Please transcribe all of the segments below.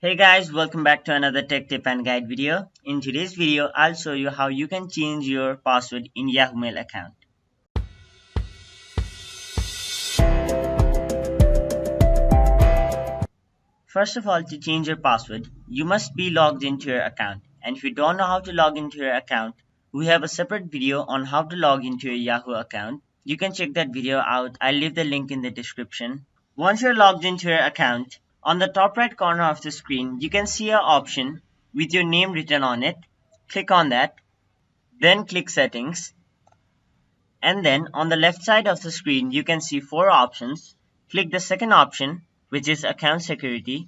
Hey guys, welcome back to another tech tip and guide video. In today's video, I'll show you how you can change your password in Yahoo Mail account. First of all, to change your password, you must be logged into your account. And if you don't know how to log into your account, we have a separate video on how to log into your Yahoo account. You can check that video out. I'll leave the link in the description. Once you're logged into your account, on the top right corner of the screen, you can see an option with your name written on it. Click on that, then click Settings. And then on the left side of the screen, you can see four options. Click the second option, which is Account Security.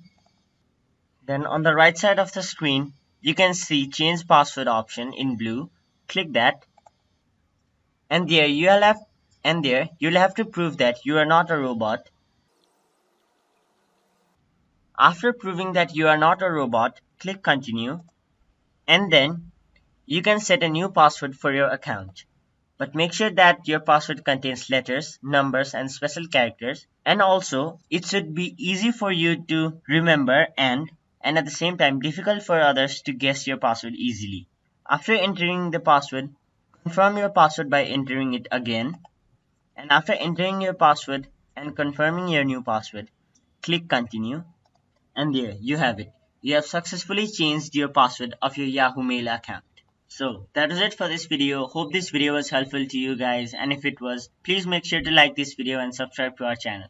Then on the right side of the screen, you can see Change Password option in blue. Click that. And there you'll have to prove that you are not a robot. After proving that you are not a robot, click Continue. And then you can set a new password for your account. But make sure that your password contains letters, numbers, and special characters. And also, it should be easy for you to remember and at the same time difficult for others to guess your password easily. After entering the password, confirm your password by entering it again. And after entering your password and confirming your new password, click Continue. And there you have it. You have successfully changed your password of your Yahoo Mail account. So that is it for this video. Hope this video was helpful to you guys, and if it was, please make sure to like this video and subscribe to our channel.